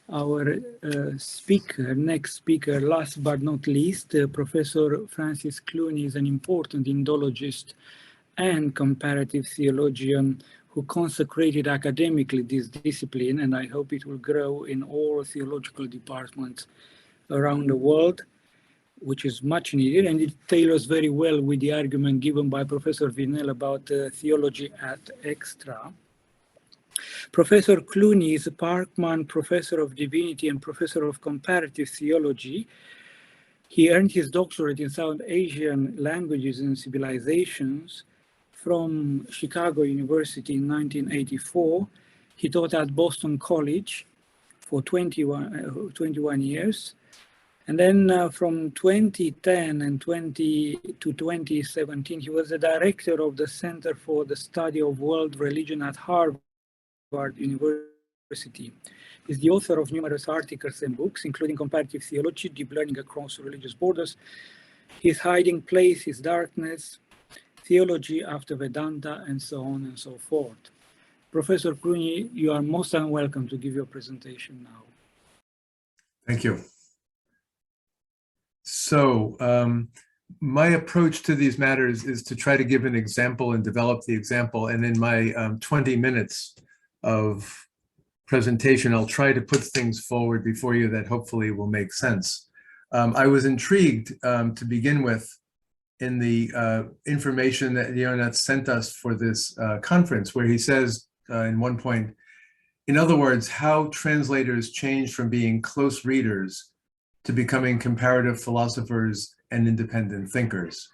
our next speaker, last but not least, Professor Francis Clooney is an important Indologist and comparative theologian who consecrated academically this discipline, and I hope it will grow in all theological departments around the world, which is much needed, and it tailors very well with the argument given by Professor Vinel about theology at Exeter. Professor Clooney is a Parkman Professor of Divinity and Professor of Comparative Theology. He earned his doctorate in South Asian Languages and Civilizations from Chicago University in 1984. He taught at Boston College for 21 years. And then from 2010 and to 2017, he was the director of the Center for the Study of World Religion at Harvard University. He's the author of numerous articles and books, including Comparative Theology, Deep Learning Across Religious Borders, His Hiding Place, His Darkness, Theology After Vedanta, and so on and so forth. Professor Clooney, you are most welcome to give your presentation now. Thank you. So my approach to these matters is to try to give an example and develop the example. And in my 20 minutes of presentation, I'll try to put things forward before you that hopefully will make sense. I was intrigued to begin with in the information that Ionut sent us for this conference, where he says in one point, in other words, how translators change from being close readers to becoming comparative philosophers and independent thinkers.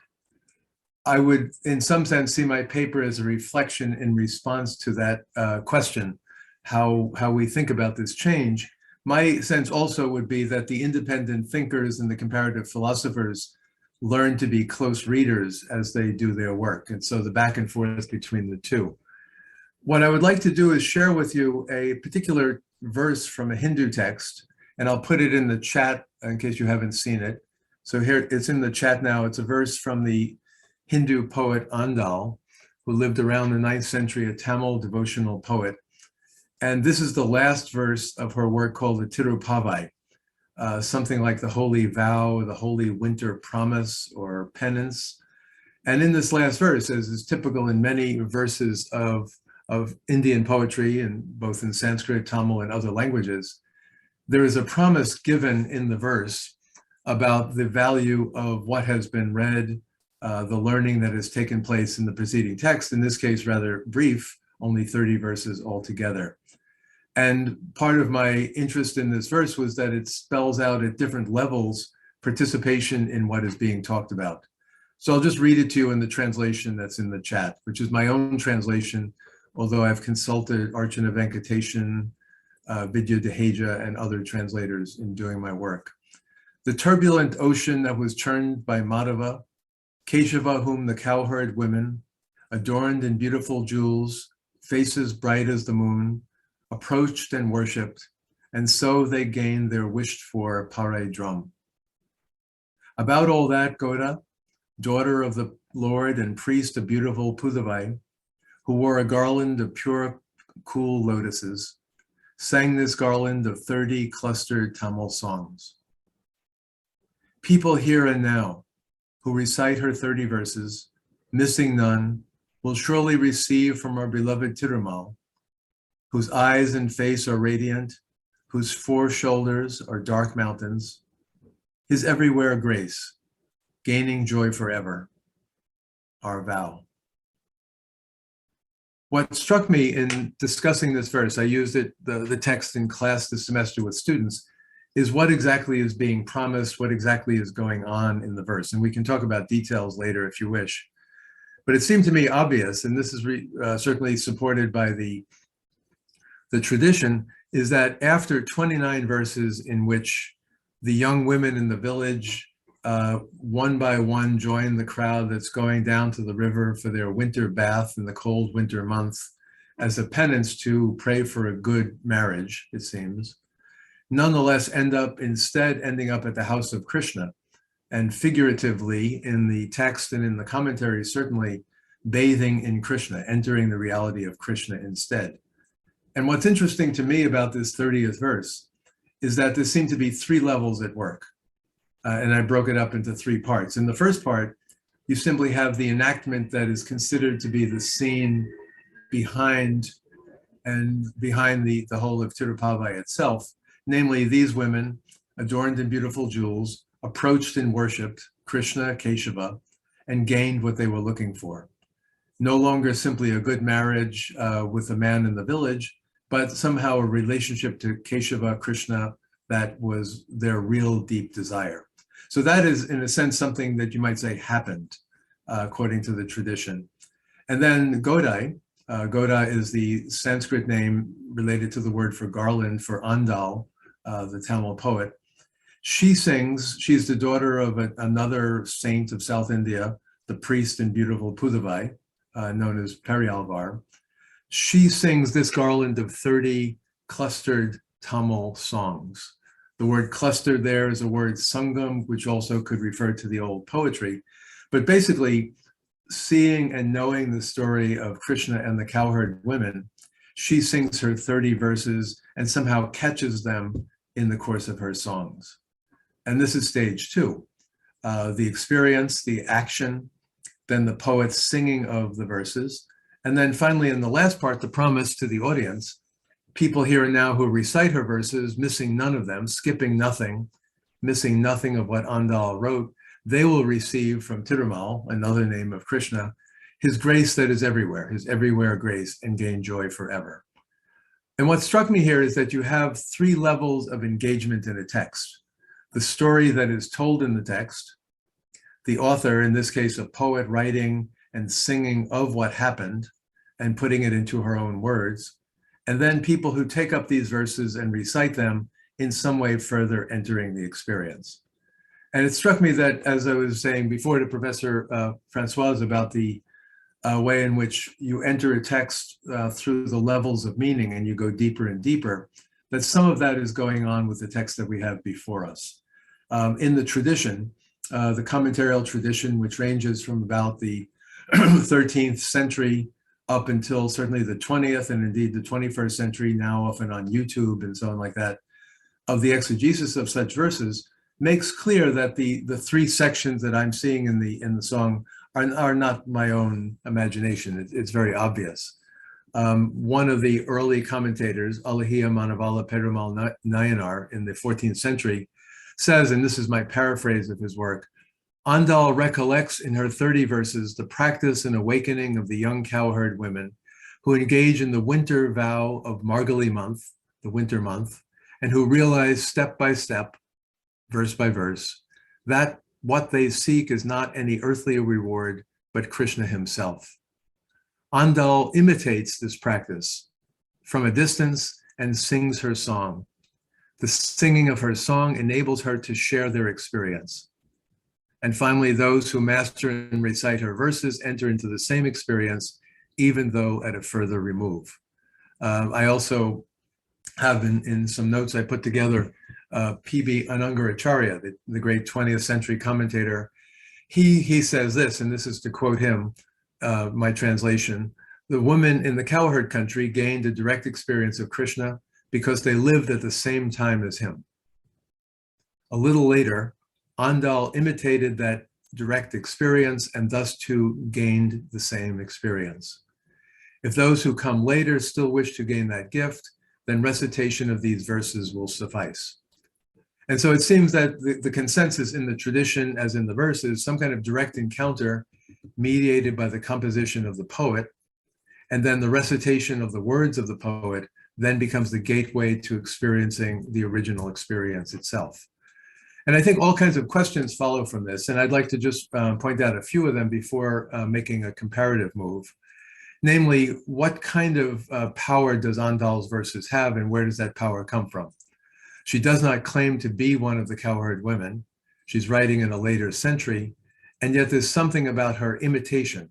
I would, in some sense, see my paper as a reflection in response to that question, how we think about this change. My sense also would be that the independent thinkers and the comparative philosophers learn to be close readers as they do their work. And so the back and forth between the two. What I would like to do is share with you a particular verse from a Hindu text, and I'll put it in the chat in case you haven't seen it. So here it's in the chat now. It's a verse from the Hindu poet Andal, who lived around the 9th century, a Tamil devotional poet. And this is the last verse of her work called the Tirupavai, something like the holy vow, the holy winter promise, or penance. And in this last verse, as is typical in many verses of Indian poetry, and both in Sanskrit, Tamil, and other languages, there is a promise given in the verse about the value of what has been read, the learning that has taken place in the preceding text, in this case rather brief, only 30 verses altogether. And part of my interest in this verse was that it spells out at different levels participation in what is being talked about. So I'll just read it to you in the translation that's in the chat, which is my own translation, although I've consulted Archana Venkatesan, Vidya Deheja, and other translators in doing my work. The turbulent ocean that was churned by Madhava, Keshava, whom the cowherd women, adorned in beautiful jewels, faces bright as the moon, approached and worshipped, and so they gained their wished-for Pare drum. About all that, Goda, daughter of the Lord and priest of beautiful Pudavai, who wore a garland of pure, cool lotuses, sang this garland of 30 clustered Tamil songs. People here and now who recite her 30 verses, missing none, will surely receive from our beloved Tirumal, whose eyes and face are radiant, whose 4 shoulders are dark mountains, his everywhere grace, gaining joy forever, our vow. What struck me in discussing this verse, I used the text in class this semester with students, is what exactly is being promised, what exactly is going on in the verse. And we can talk about details later if you wish. But it seemed to me obvious, and this is certainly supported by the tradition, is that after 29 verses in which the young women in the village, one by one, join the crowd that's going down to the river for their winter bath in the cold winter months as a penance to pray for a good marriage, it seems, nonetheless ending up at the house of Krishna, and figuratively in the text and in the commentary, certainly bathing in Krishna, entering the reality of Krishna instead. And what's interesting to me about this 30th verse is that there seem to be three levels at work. And I broke it up into three parts. In the first part, you simply have the enactment that is considered to be the scene behind the whole of Tirupavai itself, namely these women adorned in beautiful jewels, approached and worshipped Krishna, Keshava, and gained what they were looking for. No longer simply a good marriage with a man in the village, but somehow a relationship to Keshava, Krishna, that was their real deep desire. So that is, in a sense, something that you might say happened, according to the tradition. And then Godai, Goda is the Sanskrit name related to the word for garland for Andal, the Tamil poet. She sings, she's the daughter of another saint of South India, the priest in beautiful Pudavai, known as Periyalvar. She sings this garland of 30 clustered Tamil songs. The word clustered there is a word sangam, which also could refer to the old poetry. But basically, seeing and knowing the story of Krishna and the cowherd women, she sings her 30 verses and somehow catches them in the course of her songs. And this is stage two. The experience, the action, then the poet's singing of the verses. And then finally, in the last part, the promise to the audience, people here and now who recite her verses, missing none of them, skipping nothing, missing nothing of what Andal wrote, they will receive from Tirumal, another name of Krishna, his grace that is everywhere, his everywhere grace, and gain joy forever. And what struck me here is that you have three levels of engagement in a text. The story that is told in the text, the author, in this case a poet, writing and singing of what happened and putting it into her own words, and then people who take up these verses and recite them in some way further entering the experience. And it struck me that, as I was saying before to Professor Francoise about the way in which you enter a text through the levels of meaning and you go deeper and deeper, that some of that is going on with the text that we have before us. In the tradition, the commentarial tradition, which ranges from about the 13th century up until certainly the 20th and indeed the 21st century, now often on YouTube and so on like that, of the exegesis of such verses, makes clear that the three sections that I'm seeing in the song are not my own imagination. It's very obvious. One of the early commentators, Alahiya Manavala Perumal Nayanar in the 14th century, says, and this is my paraphrase of his work, Andal recollects in her 30 verses the practice and awakening of the young cowherd women who engage in the winter vow of Margali month, the winter month, and who realize step by step, verse by verse, that what they seek is not any earthly reward, but Krishna himself. Andal imitates this practice from a distance and sings her song. The singing of her song enables her to share their experience. And finally, those who master and recite her verses enter into the same experience, even though at a further remove. I also have in some notes I put together, P.B. Anangaracharya, the great 20th century commentator. He says this, and this is to quote him, my translation: the women in the cowherd country gained a direct experience of Krishna because they lived at the same time as him. A little later, Andal imitated that direct experience and thus too gained the same experience. If those who come later still wish to gain that gift, then recitation of these verses will suffice. And so it seems that the consensus in the tradition, as in the verses, some kind of direct encounter mediated by the composition of the poet, and then the recitation of the words of the poet then becomes the gateway to experiencing the original experience itself. And I think all kinds of questions follow from this, and I'd like to just point out a few of them before making a comparative move. Namely, what kind of power does Andal's verses have, and where does that power come from? She does not claim to be one of the cowherd women. She's writing in a later century, and yet there's something about her imitation,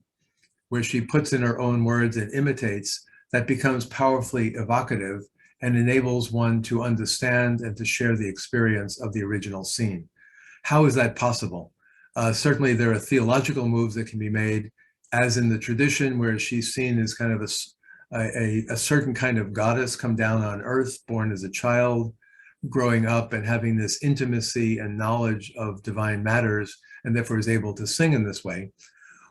where she puts in her own words and imitates, that becomes powerfully evocative and enables one to understand and to share the experience of the original scene. How is that possible? Certainly there are theological moves that can be made, as in the tradition, where she's seen as kind of a certain kind of goddess come down on earth, born as a child, growing up and having this intimacy and knowledge of divine matters, and therefore is able to sing in this way.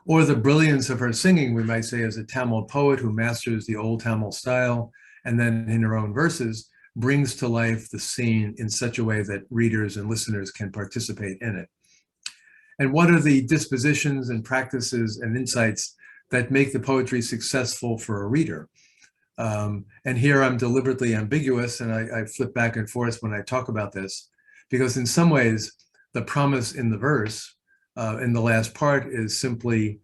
Or the brilliance of her singing, we might say, as a Tamil poet who masters the old Tamil style, and then in her own verses, brings to life the scene in such a way that readers and listeners can participate in it. And what are the dispositions and practices and insights that make the poetry successful for a reader? And here I'm deliberately ambiguous, and I flip back and forth when I talk about this, because in some ways, the promise in the verse, in the last part, is simply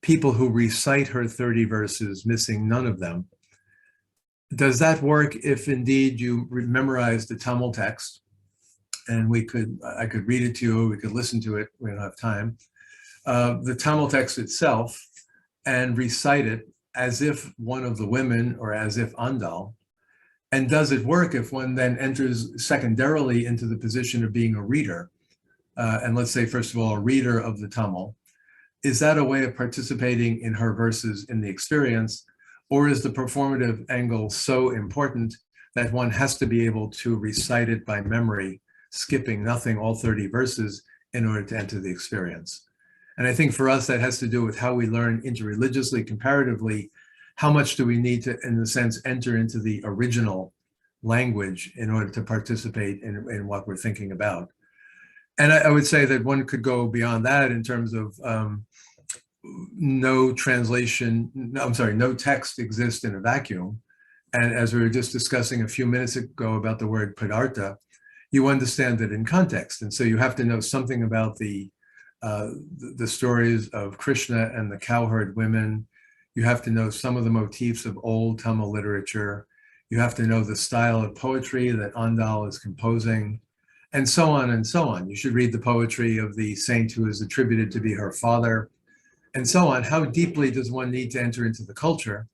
people who recite her 30 verses, missing none of them. Does that work if indeed you memorize the Tamil text? And I could read it to you, we could listen to it, we don't have time. The Tamil text itself, and recite it as if one of the women, or as if Andal. And does it work if one then enters secondarily into the position of being a reader? And let's say, first of all, a reader of the Tamil. Is that a way of participating in her verses in the experience? Or is the performative angle so important that one has to be able to recite it by memory, skipping nothing, all 30 verses, in order to enter the experience? And I think for us, that has to do with how we learn interreligiously, comparatively. How much do we need to, in a sense, enter into the original language in order to participate in what we're thinking about? And I would say that one could go beyond that in terms of no text exists in a vacuum. And as we were just discussing a few minutes ago about the word padartha, you understand it in context. And so you have to know something about the stories of Krishna and the cowherd women. You have to know some of the motifs of old Tamil literature. You have to know the style of poetry that Andal is composing, and so on and so on. You should read the poetry of the saint who is attributed to be her father, and so on. How deeply does one need to enter into the culture?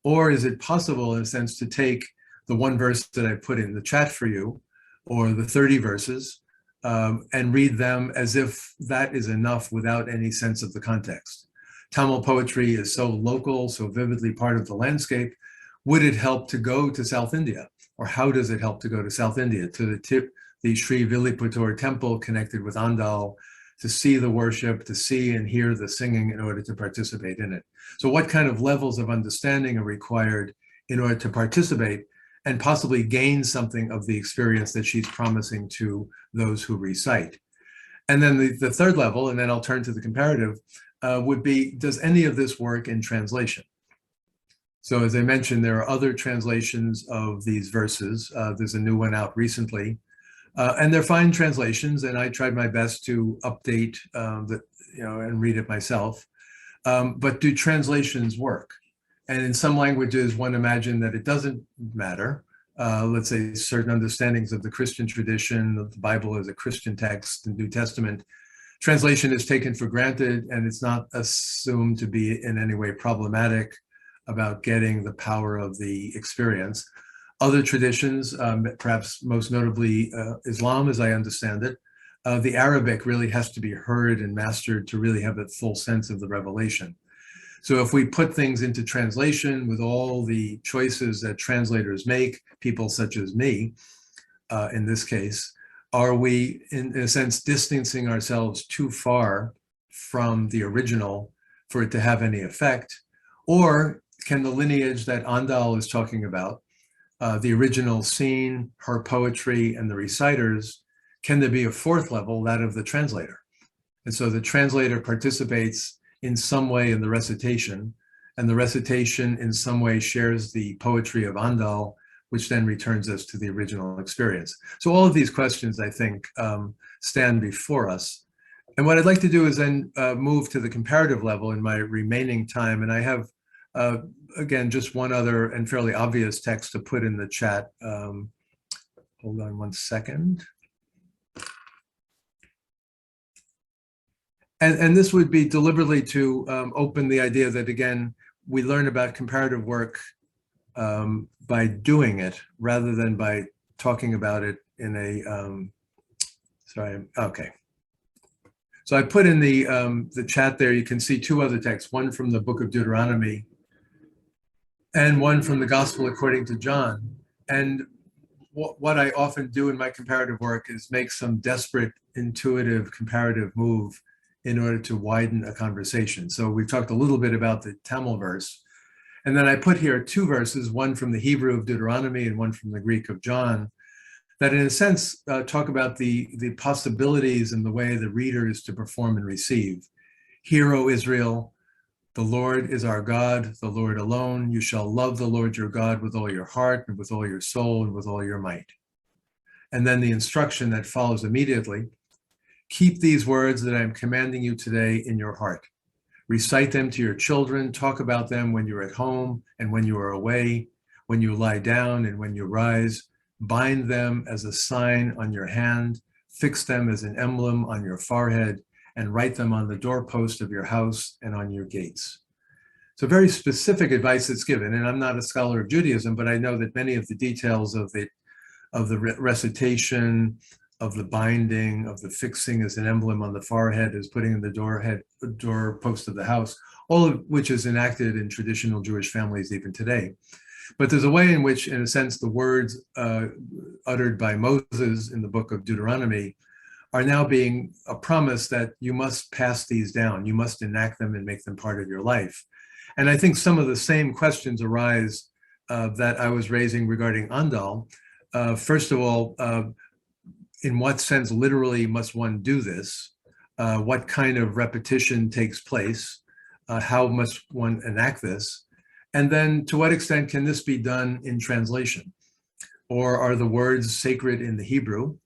Or is it possible, in a sense, to take the one verse that I put in the chat for you, or the 30 verses, and read them as if that is enough without any sense of the context? Tamil poetry is so local, so vividly part of the landscape. Would it help to go to South India? Or how does it help to go to South India, to the Sri Villiputur temple connected with Andal, to see the worship, to see and hear the singing in order to participate in it? So what kind of levels of understanding are required in order to participate and possibly gain something of the experience that she's promising to those who recite? And then the third level, and then I'll turn to the comparative, would be, does any of this work in translation? So as I mentioned, there are other translations of these verses. There's a new one out recently. And they're fine translations, and I tried my best to update and read it myself. But do translations work? And in some languages, one imagine that it doesn't matter. Let's say certain understandings of the Christian tradition, of the Bible as a Christian text, the New Testament, translation is taken for granted, and it's not assumed to be in any way problematic about getting the power of the experience. Other traditions, perhaps most notably Islam, as I understand it, the Arabic really has to be heard and mastered to really have a full sense of the revelation. So if we put things into translation with all the choices that translators make, people such as me, in this case, are we, in a sense, distancing ourselves too far from the original for it to have any effect? Or can the lineage that Andal is talking about, the original scene, her poetry, and the reciters, can there be a fourth level, that of the translator? And so the translator participates in some way in the recitation, and the recitation in some way shares the poetry of Andal, which then returns us to the original experience. So all of these questions, I think, stand before us. And what I'd like to do is then move to the comparative level in my remaining time. And I have, again, just one other and fairly obvious text to put in the chat. Hold on one second. And this would be deliberately to open the idea that, again, we learn about comparative work by doing it rather than by talking about it in a, okay. So I put in the chat there, you can see two other texts, one from the book of Deuteronomy and one from the Gospel according to John. And what I often do in my comparative work is make some desperate, intuitive, comparative move in order to widen a conversation. So we talked a little bit about the Tamil verse, and then I put here two verses, one from the Hebrew of Deuteronomy and one from the Greek of John, that in a sense talk about the possibilities and the way the reader is to perform and receive. Hear, O Israel, the Lord is our God, the Lord alone. You shall love the Lord your God with all your heart and with all your soul and with all your might. And then the instruction that follows immediately, keep these words that I am commanding you today in your heart. Recite them to your children, talk about them when you're at home and when you are away, when you lie down and when you rise. Bind them as a sign on your hand, fix them as an emblem on your forehead, and write them on the doorpost of your house and on your gates. So very specific advice that's given, and I'm not a scholar of Judaism, but I know that many of the details of the recitation, of the binding, of the fixing as an emblem on the forehead, as putting in the doorpost of the house, all of which is enacted in traditional Jewish families even today. But there's a way in which, in a sense, the words uttered by Moses in the book of Deuteronomy are now being a promise that you must pass these down, you must enact them and make them part of your life. And I think some of the same questions arise that I was raising regarding Andal. First of all, in what sense literally must one do this? What kind of repetition takes place? How must one enact this? And then to what extent can this be done in translation? Or are the words sacred in the Hebrew?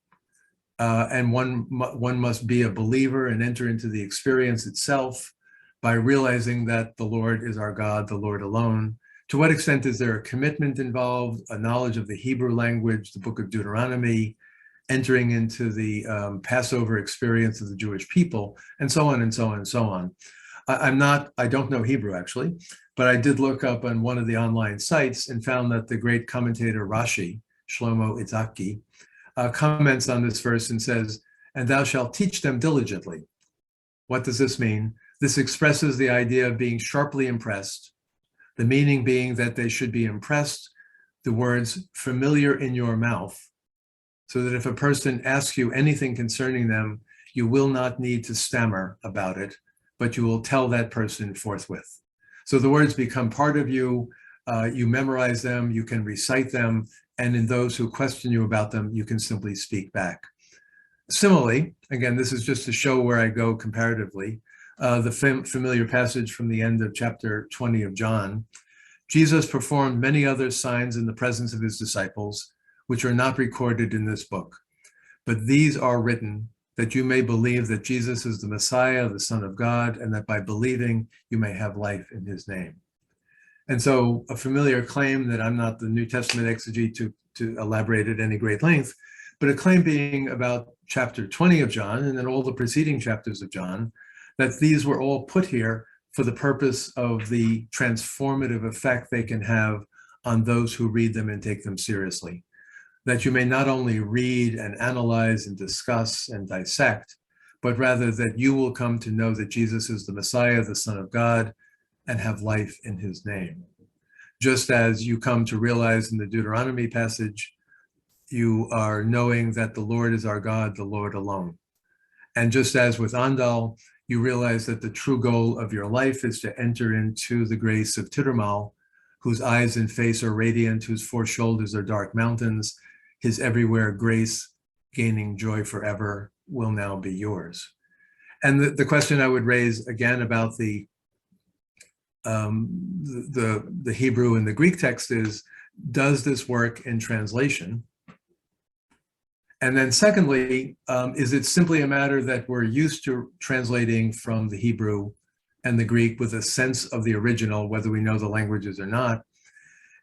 And one must be a believer and enter into the experience itself by realizing that the Lord is our God, the Lord alone. To what extent is there a commitment involved, a knowledge of the Hebrew language, the book of Deuteronomy, entering into the Passover experience of the Jewish people, and so on and so on and so on. I don't know Hebrew actually, but I did look up on one of the online sites and found that the great commentator Rashi, Shlomo Itzhaki, comments on this verse and says, and thou shalt teach them diligently. What does this mean? This expresses the idea of being sharply impressed, the meaning being that they should be impressed, the words familiar in your mouth, so that if a person asks you anything concerning them, you will not need to stammer about it, but you will tell that person forthwith. So the words become part of you, you memorize them, you can recite them, and in those who question you about them, you can simply speak back. Similarly, again, this is just to show where I go comparatively, the familiar passage from the end of chapter 20 of John. Jesus performed many other signs in the presence of his disciples, which are not recorded in this book. But these are written that you may believe that Jesus is the Messiah, the Son of God, and that by believing you may have life in his name. And so a familiar claim that I'm not the New Testament exegete to elaborate at any great length, but a claim being about chapter 20 of John and then all the preceding chapters of John, that these were all put here for the purpose of the transformative effect they can have on those who read them and take them seriously. That you may not only read and analyze and discuss and dissect, but rather that you will come to know that Jesus is the Messiah, the Son of God, and have life in his name. Just as you come to realize in the Deuteronomy passage, you are knowing that the Lord is our God, the Lord alone. And just as with Andal, you realize that the true goal of your life is to enter into the grace of Tirummal, whose eyes and face are radiant, whose four shoulders are dark mountains. His everywhere grace, gaining joy forever, will now be yours. And the question I would raise again about the Hebrew and the Greek text is, does this work in translation? And then secondly, is it simply a matter that we're used to translating from the Hebrew and the Greek with a sense of the original, whether we know the languages or not?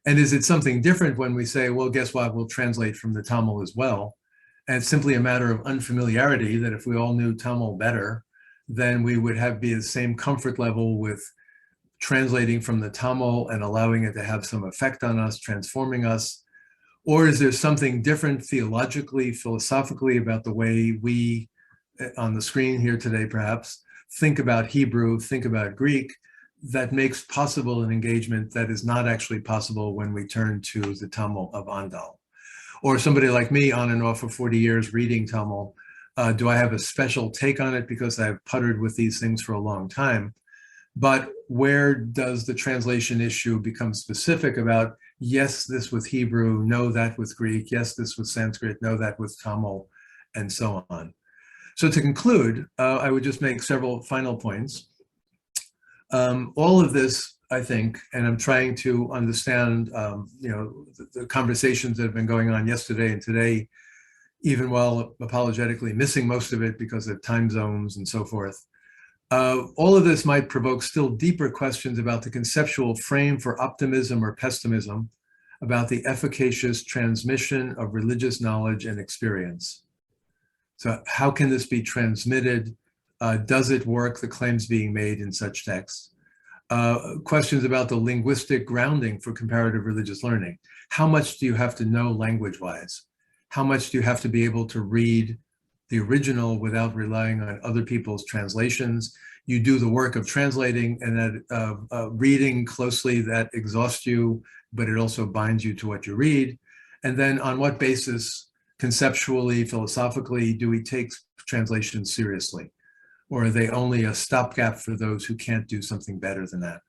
And is it something different when we say, well, guess what, we'll translate from the Tamil as well? And it's simply a matter of unfamiliarity, that if we all knew Tamil better, then we would be the same comfort level with translating from the Tamil and allowing it to have some effect on us, transforming us. Or is there something different theologically, philosophically about the way we, on the screen here today perhaps, think about Hebrew, think about Greek, that makes possible an engagement that is not actually possible when we turn to the Tamil of Andal? Or somebody like me on and off for 40 years reading Tamil, do I have a special take on it because I've puttered with these things for a long time? But where does the translation issue become specific about, yes, this with Hebrew, no, that with Greek, yes, this with Sanskrit, no, that with Tamil, and so on. So to conclude, I would just make several final points. All of this, I think, and I'm trying to understand, the conversations that have been going on yesterday and today, even while apologetically missing most of it because of time zones and so forth. All of this might provoke still deeper questions about the conceptual frame for optimism or pessimism, about the efficacious transmission of religious knowledge and experience. So how can this be transmitted? Does it work, the claims being made in such texts? Questions about the linguistic grounding for comparative religious learning. How much do you have to know language-wise? How much do you have to be able to read the original without relying on other people's translations? You do the work of translating and that reading closely, that exhausts you, but it also binds you to what you read. And then on what basis, conceptually, philosophically, do we take translations seriously? Or are they only a stopgap for those who can't do something better than that?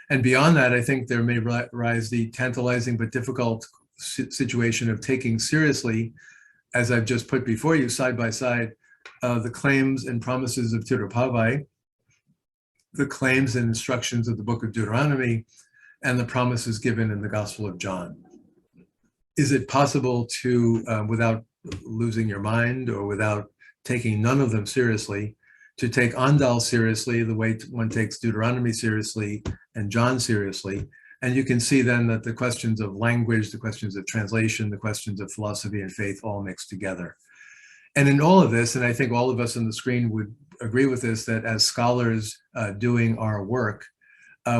And beyond that, I think there may rise the tantalizing but difficult situation of taking seriously, as I've just put before you, side by side, the claims and promises of Tirupavai, the claims and instructions of the book of Deuteronomy, and the promises given in the Gospel of John. Is it possible to, without losing your mind or without taking none of them seriously, to take Andal seriously the way one takes Deuteronomy seriously and John seriously? And you can see then that the questions of language, the questions of translation, the questions of philosophy and faith all mix together. And in all of this, and I think all of us on the screen would agree with this, that as scholars doing our work,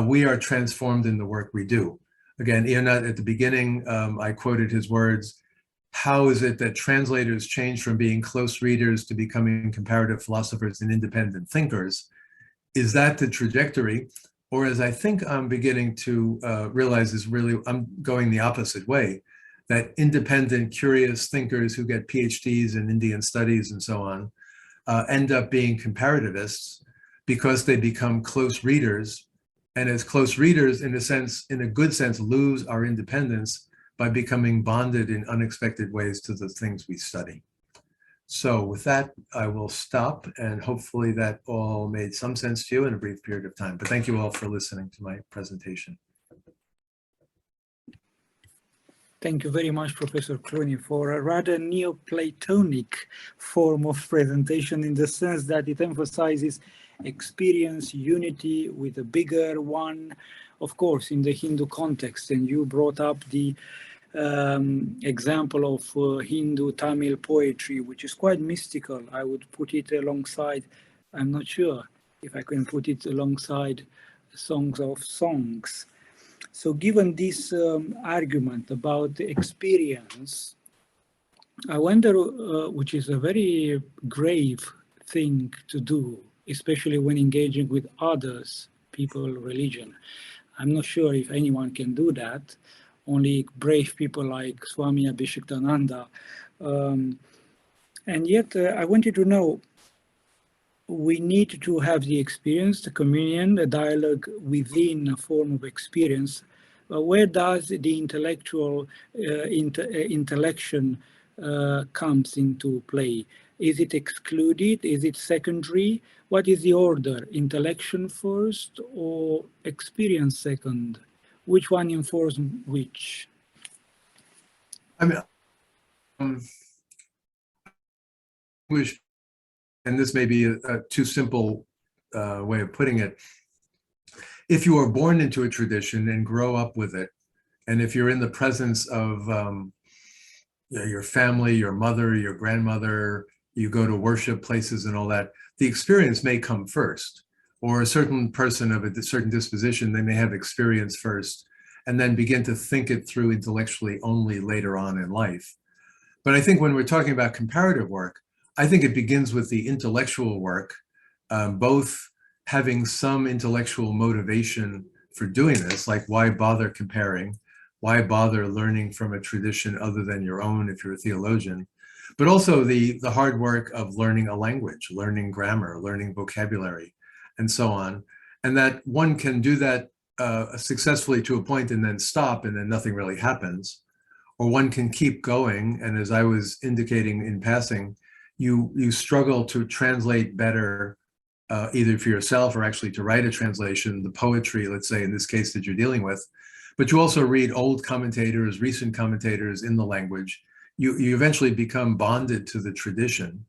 we are transformed in the work we do. Again, Ionut, at the beginning, I quoted his words, how is it that translators change from being close readers to becoming comparative philosophers and independent thinkers? Is that the trajectory? Or as I think I'm beginning to realize is really, I'm going the opposite way, that independent, curious thinkers who get PhDs in Indian studies and so on end up being comparativists because they become close readers. And as close readers, in a sense, in a good sense, lose our independence by becoming bonded in unexpected ways to the things we study. So with that, I will stop, and hopefully that all made some sense to you in a brief period of time. But thank you all for listening to my presentation. Thank you very much, Professor Clooney, for a rather Neoplatonic form of presentation, in the sense that it emphasizes experience, unity with a bigger one, of course, in the Hindu context. And you brought up the example of Hindu Tamil poetry, which is quite mystical. I would put it alongside, I'm not sure if I can put it alongside songs of songs. So given this argument about the experience, I wonder, which is a very grave thing to do, especially when engaging with others, people, religion. I'm not sure if anyone can do that. Only brave people like Swami Abhishektananda. And yet, I wanted to know, we need to have the experience, the communion, the dialogue within a form of experience. Where does the intellectual intellection comes into play? Is it excluded? Is it secondary? What is the order? Intellection first or experience second? Which one informs which? I mean, and this may be a too simple way of putting it. If you are born into a tradition and grow up with it, and if you're in the presence of your family, your mother, your grandmother, you go to worship places and all that, the experience may come first. Or a certain person of a certain disposition, they may have experience first and then begin to think it through intellectually only later on in life. But I think when we're talking about comparative work, I think it begins with the intellectual work, both having some intellectual motivation for doing this, like why bother comparing, Why bother learning from a tradition other than your own if you're a theologian? But also the hard work of learning a language, learning grammar, learning vocabulary, and so on. And that one can do that successfully to a point and then stop, and then nothing really happens. Or one can keep going. And as I was indicating in passing, you struggle to translate better, either for yourself or actually to write a translation, the poetry, let's say in this case that you're dealing with. But you also read old commentators, recent commentators in the language. You eventually become bonded to the tradition.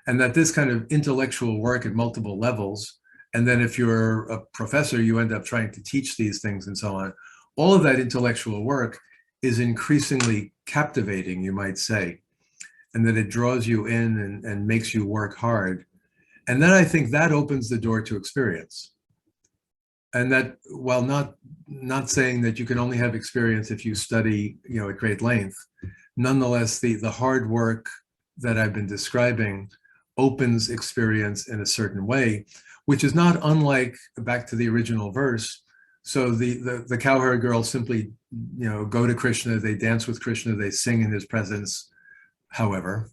And that this kind of intellectual work at multiple levels, and then if you're a professor, you end up trying to teach these things and so on. All of that intellectual work is increasingly captivating, you might say, and that it draws you in and makes you work hard. And then I think that opens the door to experience. And that, while not saying that you can only have experience if you study, at great length, nonetheless, the hard work that I've been describing opens experience in a certain way, which is not unlike, back to the original verse. So the cowherd girls simply, go to Krishna, they dance with Krishna, they sing in his presence. However,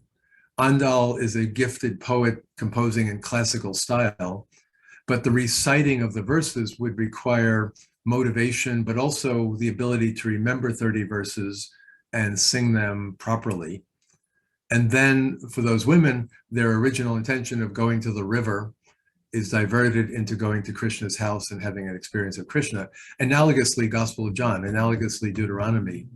Andal is a gifted poet composing in classical style, but the reciting of the verses would require motivation, but also the ability to remember 30 verses and sing them properly. And then for those women, their original intention of going to the river is diverted into going to Krishna's house and having an experience of Krishna. Analogously, Gospel of John, analogously, Deuteronomy.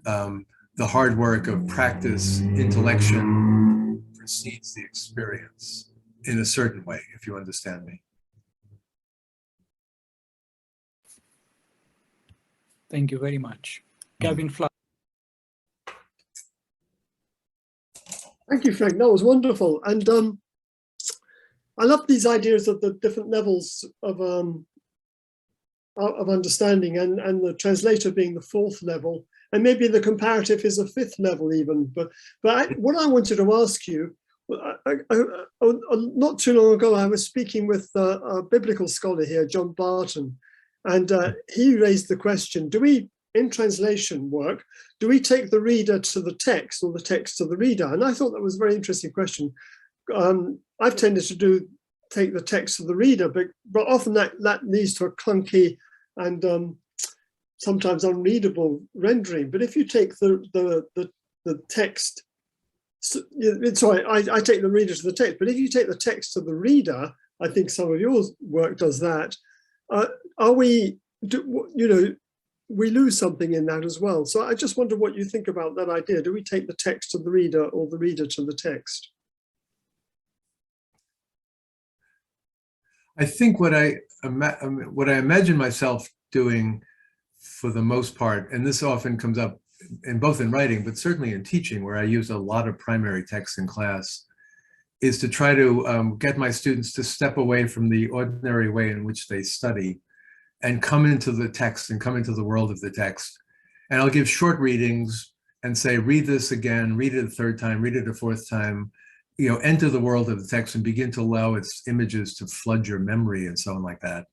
The hard work of practice, intellection, precedes the experience in a certain way, if you understand me. Thank you very much. Gavin Fly. Thank you, Frank. That was wonderful. And I love these ideas of the different levels of understanding, and the translator being the fourth level, and maybe the comparative is a fifth level even. But what I wanted to ask you, not too long ago, I was speaking with a biblical scholar here, John Barton, and he raised the question, do we, in translation work, do we take the reader to the text or the text to the reader? And I thought that was a very interesting question. I've tended to take the text to the reader, but often that leads to a clunky and sometimes unreadable rendering. But if you take the text, sorry, I take the reader to the text, but if you take the text to the reader, I think some of your work does that. We lose something in that as well. So I just wonder what you think about that idea. Do we take the text to the reader or the reader to the text? I think what I imagine myself doing for the most part, and this often comes up in both in writing, but certainly in teaching, where I use a lot of primary text in class, is to try to get my students to step away from the ordinary way in which they study and come into the text and come into the world of the text. And I'll give short readings and say, read this again, read it a third time, read it a fourth time, enter the world of the text and begin to allow its images to flood your memory and so on like that.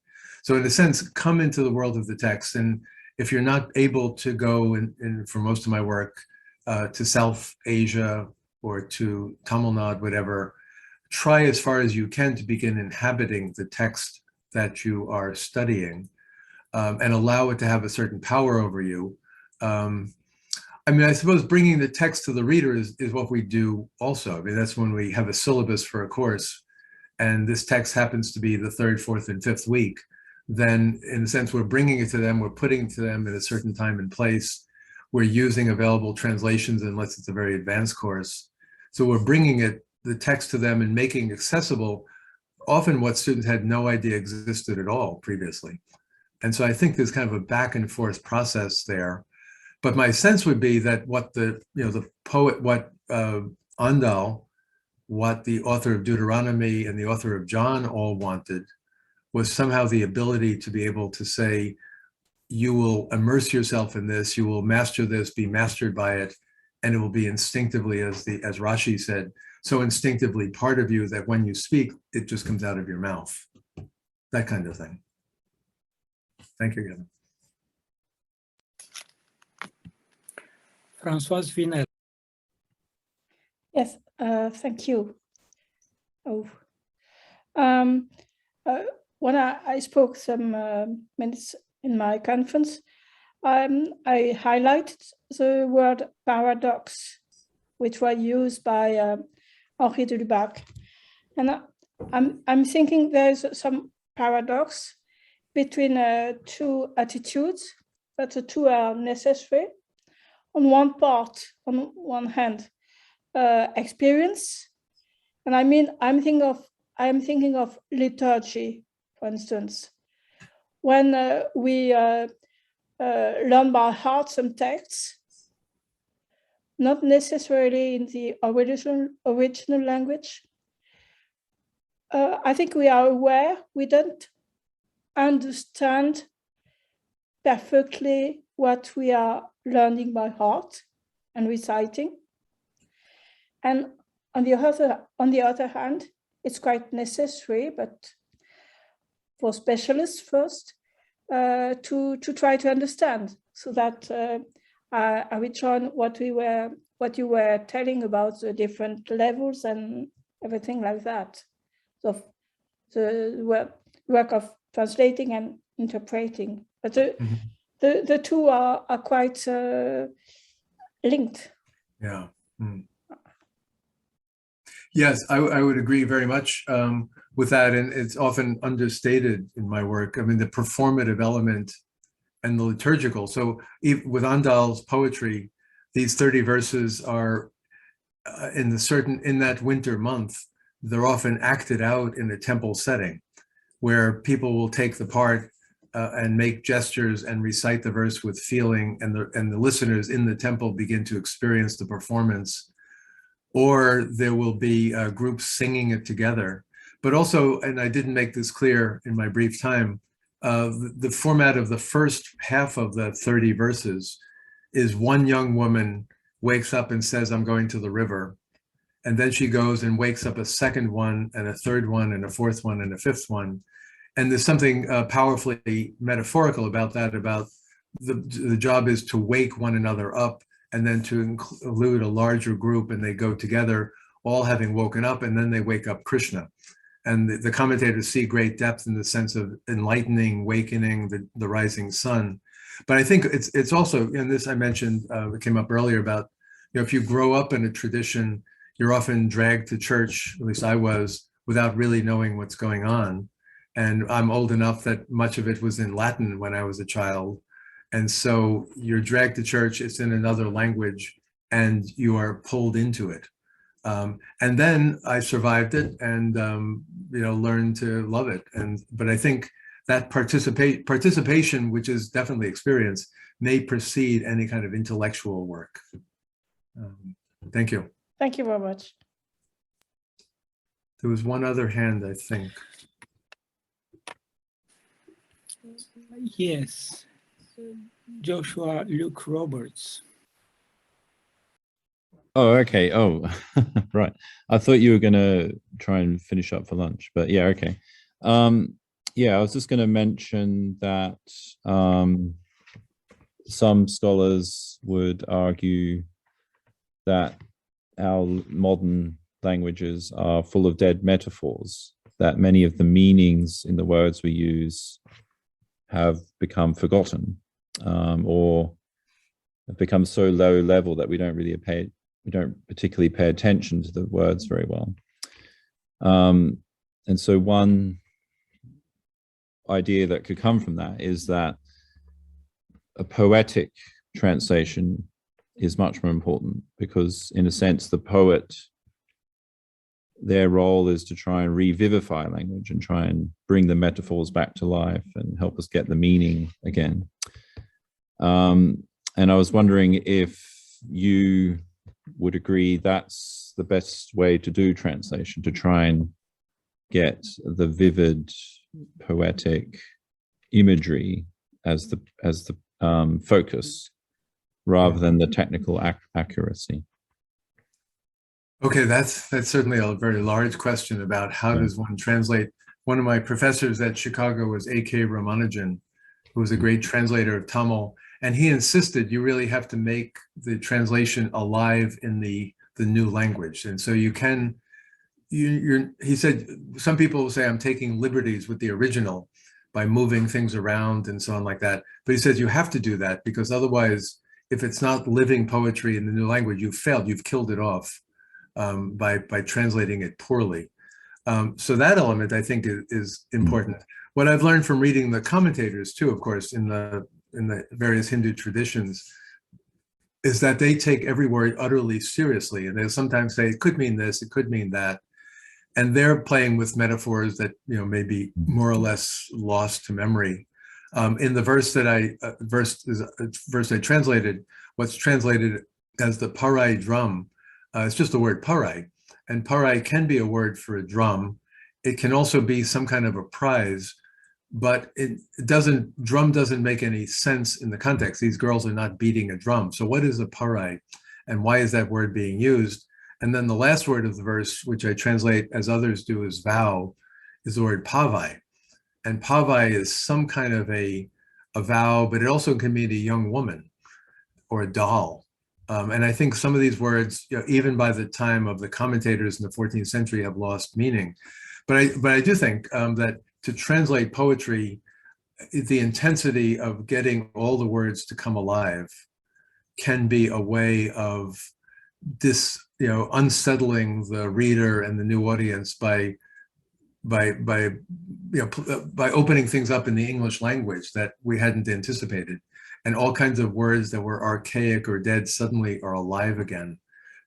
So in a sense, come into the world of the text. And if you're not able to go in for most of my work to South Asia or to Tamil Nadu, whatever, try as far as you can to begin inhabiting the text that you are studying, and allow it to have a certain power over you. I suppose bringing the text to the reader is what we do also. That's when we have a syllabus for a course, and this text happens to be the third, fourth, and fifth week. Then, in a sense, we're bringing it to them, we're putting it to them at a certain time and place. We're using available translations, unless it's a very advanced course. So we're bringing the text to them and making accessible often what students had no idea existed at all previously. And so I think there's kind of a back and forth process there. But my sense would be that what the poet, Andal, what the author of Deuteronomy and the author of John all wanted was somehow the ability to be able to say, you will immerse yourself in this, you will master this, be mastered by it, and it will be instinctively, as Rashi said, so instinctively part of you that when you speak, it just comes out of your mouth. That kind of thing. Thank you, Gavin. Françoise Finel. Yes, thank you. When I spoke some minutes in my conference, I highlighted the word paradox, which was used by Henri de Lubac. And I'm thinking there's some paradox between two attitudes, but the two are necessary. On one one hand, experience, and I mean I'm thinking of liturgy, for instance, when we learn by heart some texts, not necessarily in the original language. I think we are aware we don't understand perfectly what we are learning by heart and reciting. And on the other hand, it's quite necessary, but for specialists first, to try to understand, so that I return what you were telling about the different levels and everything like that. So the work of translating and interpreting, but the two are quite linked. Yeah. Yes, I would agree very much with that, and it's often understated in my work. I mean, the performative element and the liturgical. So with Andal's poetry, these 30 verses are in that winter month, they're often acted out in a temple setting where people will take the part and make gestures and recite the verse with feeling, and the listeners in the temple begin to experience the performance. Or there will be groups singing it together. But also, and I didn't make this clear in my brief time, the format of the first half of the 30 verses is one young woman wakes up and says, I'm going to the river. And then she goes and wakes up a second one, and a third one, and a fourth one, and a fifth one. And there's something powerfully metaphorical about that, about the job is to wake one another up, and then to include a larger group, and they go together, all having woken up, and then they wake up Krishna. And the commentators see great depth in the sense of enlightening, wakening, the rising sun. But I think it's also, and this I mentioned, it came up earlier about, if you grow up in a tradition, you're often dragged to church, at least I was, without really knowing what's going on. And I'm old enough that much of it was in Latin when I was a child. And so you're dragged to church, it's in another language, and you are pulled into it. And then I survived it and learned to love it. But I think that participation, which is definitely experience, may precede any kind of intellectual work. Thank you. Thank you very much. There was one other hand, I think. Yes. Joshua Luke Roberts. Oh, okay. Oh, right. I thought you were going to try and finish up for lunch, but yeah, okay. Yeah, I was just going to mention that some scholars would argue that our modern languages are full of dead metaphors, that many of the meanings in the words we use have become forgotten, or have become so low level that we don't particularly pay attention to the words very well. And so one idea that could come from that is that a poetic translation is much more important, because in a sense the poet, their role is to try and revivify language and try and bring the metaphors back to life and help us get the meaning again. And I was wondering if you would agree that's the best way to do translation, to try and get the vivid poetic imagery as the focus, rather than the technical accuracy. Okay, that's certainly a very large question about how does one translate. One of my professors at Chicago was A.K. Ramanujan, who was a great translator of Tamil, And he insisted you really have to make the translation alive in the new language. And so you can, he said, some people will say I'm taking liberties with the original by moving things around and so on like that. But he says you have to do that because otherwise, if it's not living poetry in the new language, you've failed, you've killed it off by translating it poorly. So that element, I think, is important. What I've learned from reading the commentators too, of course, in the various Hindu traditions, is that they take every word utterly seriously. And they'll sometimes say, it could mean this, it could mean that. And they're playing with metaphors that, may be more or less lost to memory. In the verse that verse I translated, what's translated as the parai drum, it's just the word parai. And parai can be a word for a drum. It can also be some kind of a prize, but drum doesn't make any sense in the context. These girls are not beating a drum. So what is a parai and why is that word being used? And then the last word of the verse, which I translate as others do as vow, is the word pavai. And pavai is some kind of a vow, but it also can mean a young woman or a doll. And I think some of these words, even by the time of the commentators in the 14th century, have lost meaning. But I do think that to translate poetry, the intensity of getting all the words to come alive can be a way of unsettling the reader and the new audience by opening things up in the English language that we hadn't anticipated. And all kinds of words that were archaic or dead suddenly are alive again,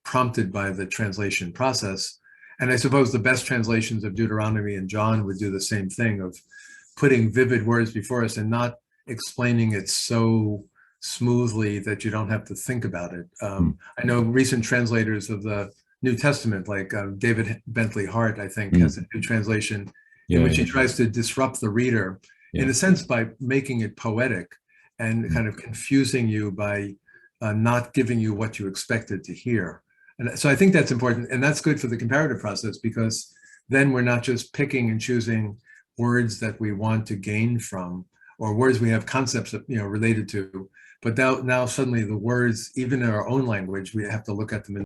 prompted by the translation process. And I suppose the best translations of Deuteronomy and John would do the same thing of putting vivid words before us and not explaining it so smoothly that you don't have to think about it. I know recent translators of the New Testament, like David Bentley Hart, I think, has a new translation in which he tries to disrupt the reader, in a sense, by making it poetic and kind of confusing you by not giving you what you expected to hear. And so I think that's important, and that's good for the comparative process, because then we're not just picking and choosing words that we want to gain from, or words we have concepts related to, but now suddenly the words, even in our own language, we have to look at them in